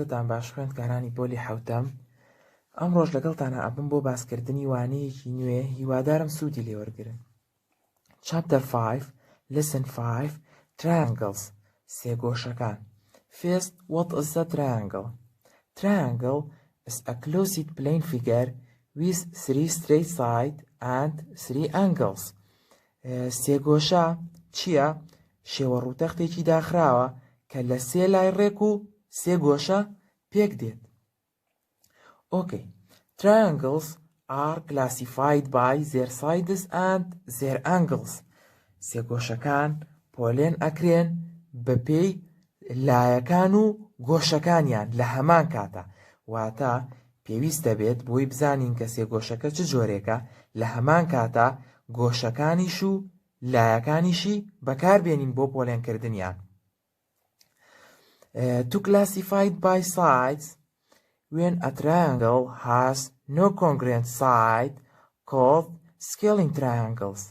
کاتتان باش خوێندکارانی پۆلی حەوتەم، ئەم ڕۆژ لەگەڵتانە ئەبم بۆ باسکردنی وانەیەکی نوێ، هیوادارم سوودی لێوەرگرن. Chapter 5 Lesson 5 Triangles سێگۆشەکان. First, what is a triangle? Triangle is a closed plane figure with 3 straight sides and 3 angles. سێگۆشە چییە؟ شێوە ڕووتەختێکی داخراوە کە لە 3 لای ڕێک و 3 گۆشە پێک دێت. Okay. Triangles are classified by their sides and their angles. سێگۆشەکان پۆلێن ئەکرێن بەپێی لایەکان و گۆشەکانیان لە هەمان کاتە. واتە پێویستە بێت بۆی بزانین کە سێگۆشەکە چ جۆرێکە، لە هەمان کاتە گۆشەکانیش و لایەکانیشی بەکاربێنین بۆ پۆلێنکردنیان. To classify by sides, when a triangle has no congruent side, called scaling triangles.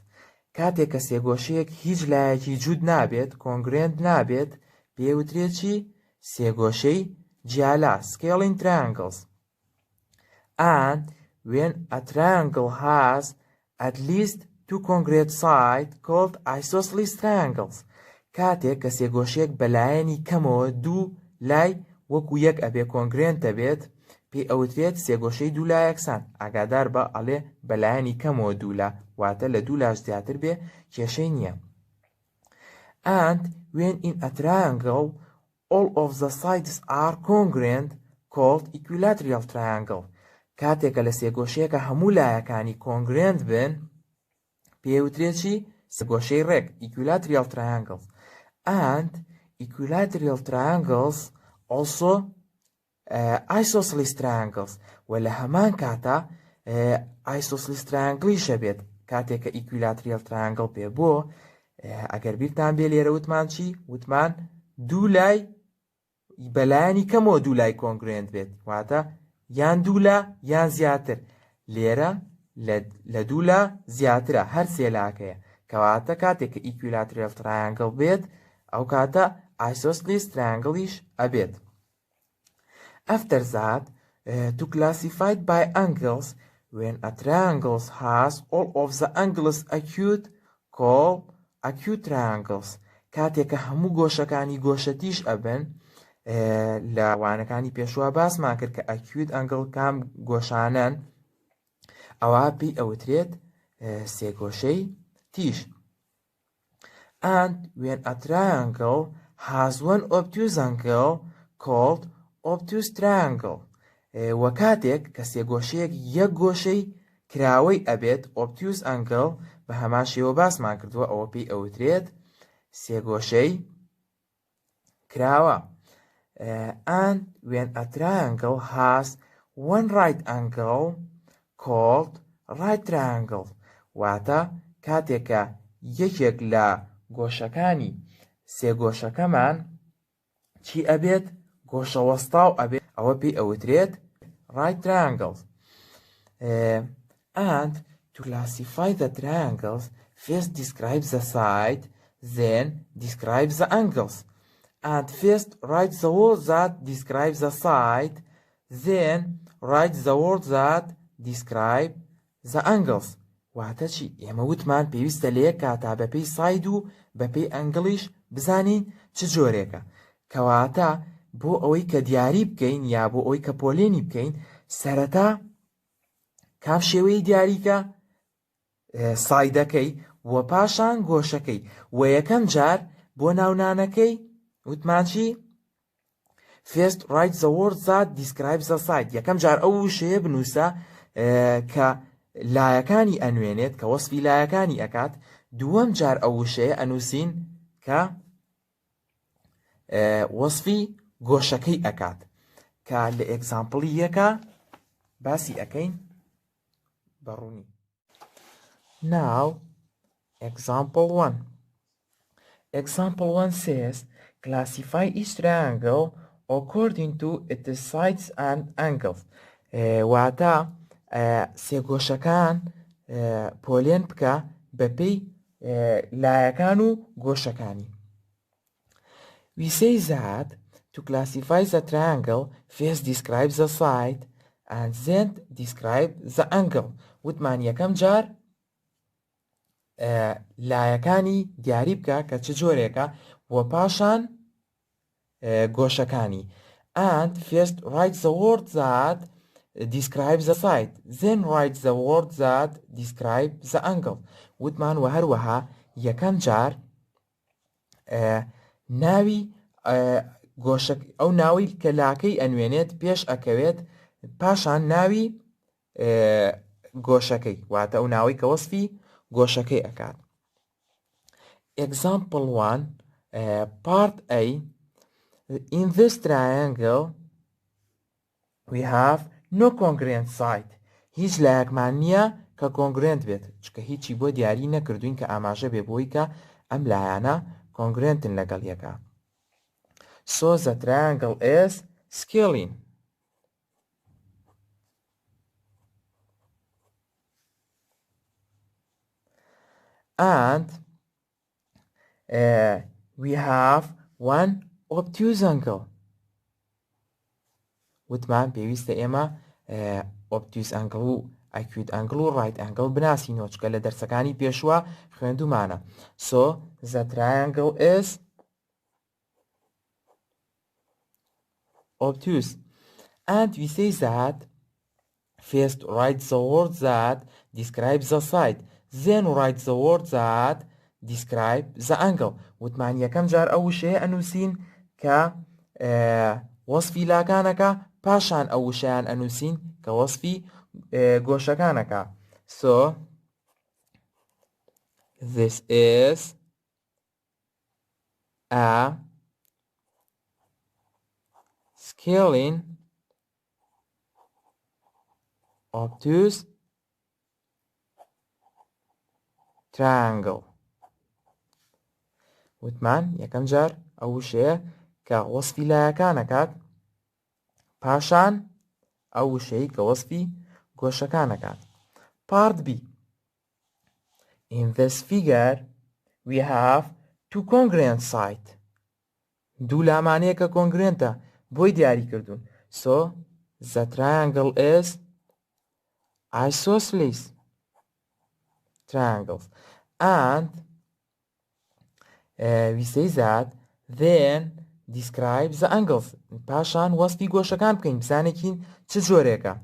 کاتێک کە سێگۆشەیەک هیچ لایەکی جوود نابێت، کۆنگرێنت نابێت، پێوترێت چی؟ سێگۆشەی جیالا، scaling triangles. And when a triangle has at least 2 congruent sides, called isosceles triangles. کاتێک کە سێگۆشەیەک بەلایەنی کەمەوە دوو لای وەکو یەک ئەبێ کۆنگرێنتە بێت، پێی ئەوترێت سێگۆشەی دوو لای یەکسان. ئاگادار بە ئەڵێ بەلایەنی کەمەوە دوو لا، واتە لە دوو لاش زیاتر بێ کێشەی نییە. And when in a triangle all of the sides are congruent, called equilateral triangle. کاتێک کە لە سێگۆشەیەکە هەموو لایەکانی کۆنگرێنت بن، پێوترێت چی؟ سێگۆشەی ڕێک، equilateral triangles. And equilateral triangles also isosceles triangles. و لە هەمان کاتە isosceles triangle بێت. کاتێک کە equilateral triangle پێ بۆ، ئەگەر بیرتان بێ لێرە وتمان چی؟ وتمان دوو لای بەلایەنی کەمەوە دوو لای کۆنگرێنت بێت، واتە یان دوو لا یان زیاتر. لێرە لە دوو لا زیاترە، هەر سێ لاکەیە، کەواتە کاتێک کە equilateral triangle بێت، ئەو کاتە isosceles triangleish ئەبێت. After that, to classify by angles, when a triangle has all of the angles acute, called acute triangles. کاتێک کە هەموو گۆشەکانی گۆشەتیش ئەبن، لە وانەکانی پێشوە باسمان کرد کە acute angle کام گۆشانن، ئەوە پێی ئەوترێت سێگۆشەی تیش. And when a triangle has one obtuse angle, called obtuse triangle. و کاتێک کە سێگۆشەیەک یەک گۆشەی کراوەی ئەبێت، obtuse angle، بە هەمان شێوە باسمان کردووە، ئەوە پێی ئەوترێت سێگۆشەی کراوە. And when a triangle has one right angle, called right triangle. واتە کاتێک کە یەکێک لە گۆشەکانی سێگۆشەکەمان چی ئەبێت؟ گۆشە وەستاو ئەبێت، ئەوە پێی ئەوترێت right triangles. And to classify the triangles, first describe the side, then describe the angles. And first write the word that describes the side, then write the word that describe the angles. واتە چی؟ ئێمە وتمان پێویستە لە یەک کاتا بەپێی ساید و بەپێی ئەنگڵیش بزانین چ جۆرێکە. کەواتە بۆ ئەوەی کە دیاری بکەین یا بۆ ئەوەی کە پۆلێنی بکەین، سەرەتا کام شێوەی دیاریکە؟ سایدەکەی، و پاشان گۆشەکەی، و یەکەم جار بۆ ناونانەکەی وتمان چی؟ First write the word that describes the side. یەکەم جار ئەو وشەیە بنووسە کە لایەکانی ئەنوێنێت کە وەسفی لایەکانی ئەکات دووەم جار ئەو وشەیە ئەنووسین کە وەسفی گۆشەکەی ئەکات کە لە ئێگزامپڵی یەکە باسی ئەەکەین بەڕوونی. Now, example 1. Example 1 says, classify each triangle according to its sides and angles. واتە سێگۆشەکان پۆلێن بکە بەپێی لایەکان و گۆشەکانی. We say that to classify the triangle, first describe the side and then describe the angle. وتمان یەکەم جار لایەکانی دیاری بکە کە چ جۆرێکە و پاشان گۆشەکانی. And first write the word that describes the side, then write the word that describes the angle. وتمان و هەروەها یەکەم جار ناوی گۆشەک ئەو ناوی کە لاکەی ئەنوێنێت پێش ئەکەوێت پاشان ناوی گۆشەکەی واتە ئەو ناوی کە وەسفی گۆشەکەی ئەکات. Example 1, part A. In this triangle we have no congruent side. هیچ لایەکمان نییە کە کۆنگرێنت بێت چکە هیچی بۆ دیاری نەکردوین کە ئاماژە بێ بۆی کە ئەم لایەنە کۆنگرێنتن لەگەڵ یەکە. So the triangle is scaling. And we have one obtuse angle. وتمان پێویستە ئێمە obtuse angle و acute angle و right angle بناسینەوە چکە لە دەرسەکانی پێشوە خوێندومانە. So the triangle is obtuse. And we say that first write the word that describes the side, then write the word that describes the angle. وتمان یەکەم جار ئەو وشەیە ئەنووسین کە وەسفی لاکانەکە پاشان ئەو وشەیان ئەنووسین کە وەسفی گۆشەکانەکە. So this is a scaling obtuse triangle. وتمان یەکەم جار ئەو وشەیە کە وەسفی لایەکانەکات پاشان ئەو وشەی کە وەسفی گۆشەکانەکات. Part B. In this figure we have two congruent sides. دوو لامانەیە کە کۆنگرێنتە بۆی دیاری کردوون. So the triangle is isosceles triangles. And we say that then describe the angles. پاشان وەسفی گۆشەکان بکەین بزانێکین چ جۆرێکە.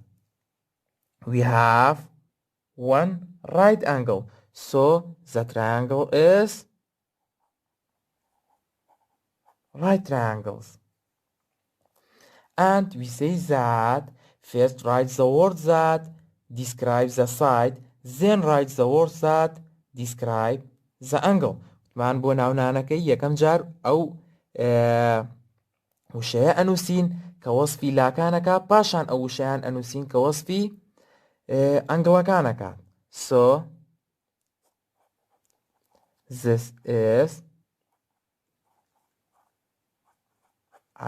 We have one right angle. So the triangle is right triangles. And we say that first write the word that describes the side, then write the word that describe the angle. وتمان بۆ ناونانەکەی یەکەم جار ئەو وشەیە ئەنووسین کە وەسفی لاکانەکە پاشان ئەو وشەیان ئەنووسین کە وەسفی ئەنگڵەکانەکە. So this is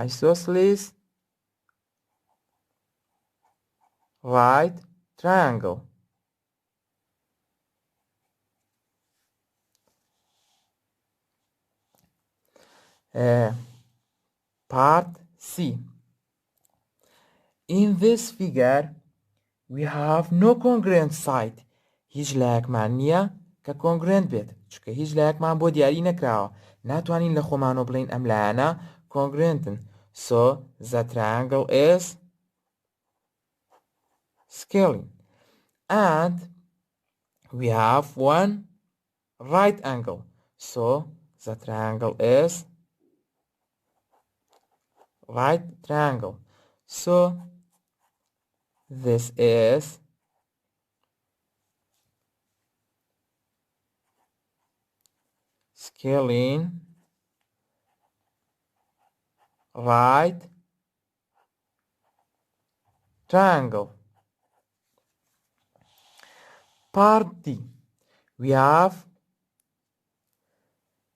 isosceles right triangle. Part C. In this figure we have no congruent side. هیچ لایەکمان نییە کە کۆنگرێنت بێت چکە هیچ لایەکمان بۆ دیاری نەکراوە ناتوانین لە خۆمانەوە بڵین ئەم لایەنە کۆنگرێنتن. So the triangle is scaling. And we have one right angle. So the triangle is right triangle. So this is scaling right triangle. Part D, we have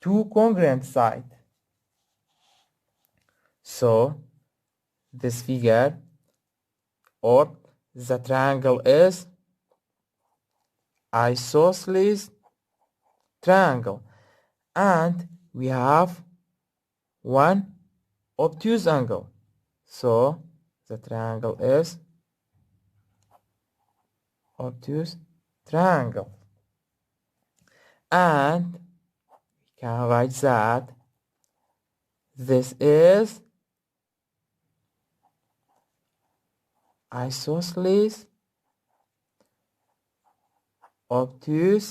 two congruent sides. So this figure or the triangle is isosceles triangle, and we have one obtuse angle. So the triangle is obtuse triangle, and we can write that this is isosceles obtuse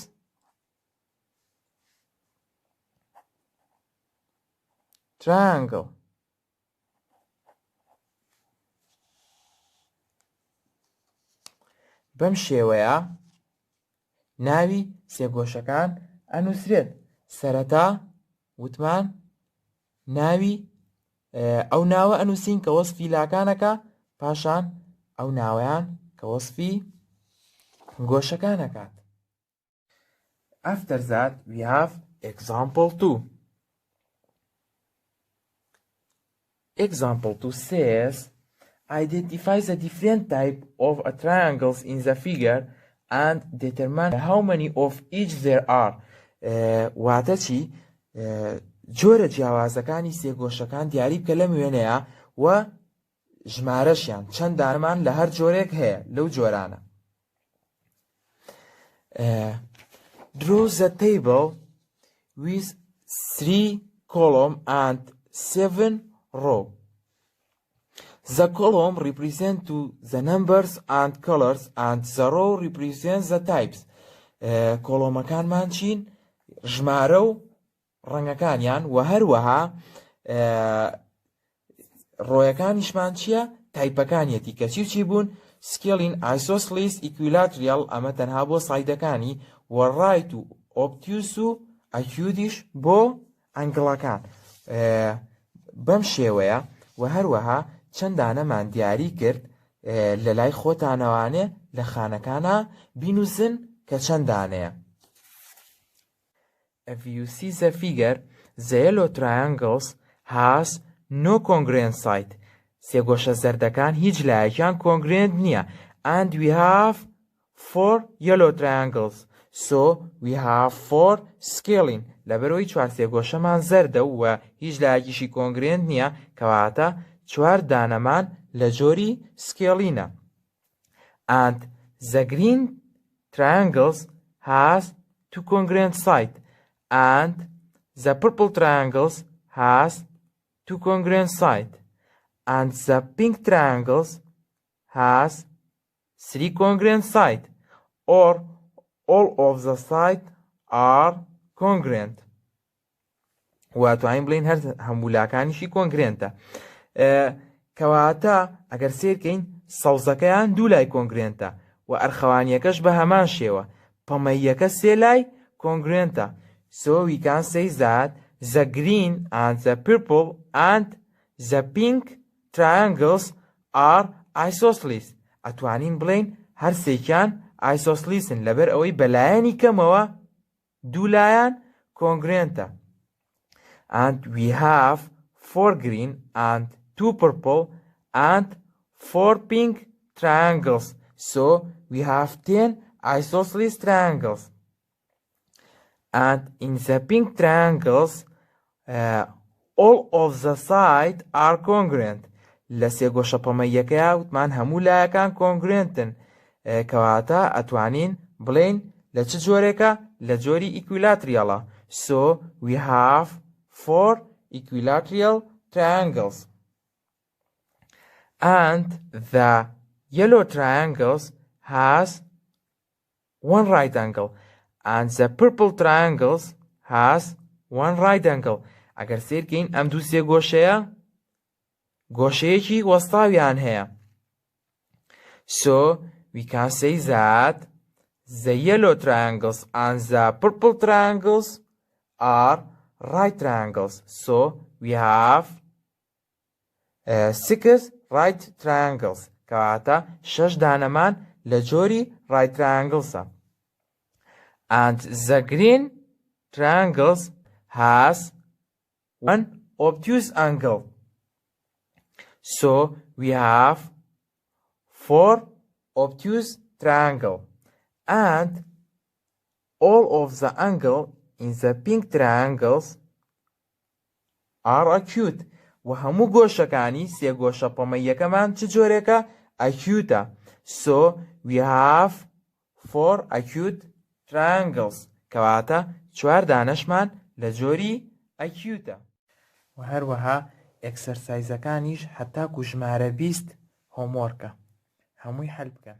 triangle. بەم شێوەیە ناوی سێگۆشەکان ئەنووسرێت. سەرەتا وتمان ناوی ئەو ناوە ئەنووسین کە وەسفی لاکانەکە، پاشان ئەو ناوەیان کە وەسفی گۆشەکانەکات. After that we have example 2. Example 2 says identify the different type of triangles in the figure and determine how many of each there are. واتە چی؟ جۆرە جیاوازەکانی سێگۆشەکان دیاری بکە لەم وێنەیە و ژمارەشیان چەند دانەمان لە هەر جۆرێک هەیە لەو جۆرانە. Draw the table with 3 columns and 7 rows. The column represents the numbers and colors, and the row represents the types. کۆڵۆمەکانمان چین؟ ژمارە و ڕەنگەکانیان، و هەروەها ڕۆیەکانیشمان چییە؟ تایپەکانیەتی کە چی و چی بوون؟ scaling, isosceles, equilateral ئەمە تەنها بۆ سایدەکانی، و right و obtuse و acute بۆ ئەنگڵەکان. بەم شێوەیە و هەروەها چەند دانەمان دیاری کرد لە لای خۆتانەوانێ لە خانەکانە بینووسن کە چەند دانەیە. If you see the figure, the yellow triangles has no congruent side. سێگۆشە زەردەکان هیچ لایەکیان congruent نییە. And we have 4 yellow triangles. So we have 4 scaling. لەبەرەوەی 4 سێگۆشەمان زەردە و هیچ لایەکیشی congruent نییە، کەواتە 4 دانەمان لە جۆری سکێلینە. And the green triangles has 2 congruent sides, and the purple triangles has 2 congruent sides, and the pink triangles has 3 congruent sides, or all of the sides are congruent. واتوانین بڵین هەر هەموو لاکانیشی کۆنگرێنتە. کەواتە ئەگەر سێرکەین سەوزەکەیان 2 لای کۆنگرێنتە و ئەرخەوانیەکەش بە هەمان شێوە، پەمەیەکە 3 لای کۆنگرێنتە. So we can say that the green and the purple and the pink triangles are isosceles. ئەتوانین بڵین هەر سێکیان isoscelesن لەبەر ئەوەی بەلایەنی کەمەوە 2 لایان کۆنگرێنتە. And we have 4 green and 2 purple and 4 pink triangles. So we have 10 isosceles triangles. And in the pink triangles, all of the sides are congruent. لە سێگۆشە پەمەیەکەیە وتمان هەموو لایەکان کۆنگرێنتن، کەواتە ئەتوانین بڵین لە چ جۆرێکە؟ لە جۆری ئیکویلاتریەڵە. So we have 4 equilateral triangles. And the yellow triangles has 1 right angle, and the purple triangles has 1 right angle. ئەگەر سێرکەین ئەم دوو سێگۆشەیە گۆشەیەکی وەستاویان هەیە. So we can say that the yellow triangles and the purple triangles are right triangles. So we have 6 right triangles. کەواتە 6 دانەمان لە جۆری right triangles. And the green triangles has one obtuse angle. So we have 4 obtuse triangle. And all of the angle in the pink triangles are acute. وهمو گۆشەکانی سێگۆشە پەمەیەکەمان چ جۆرێکە؟ acute. So we have 4 acute triangles. کەواتە 4 دانەشمان لە جۆری acute. و هەروەها ئێکسەرسایزەکانیش هەتاکو ژمارە 20 هۆمۆرکە. هەمووی حەل بکەن.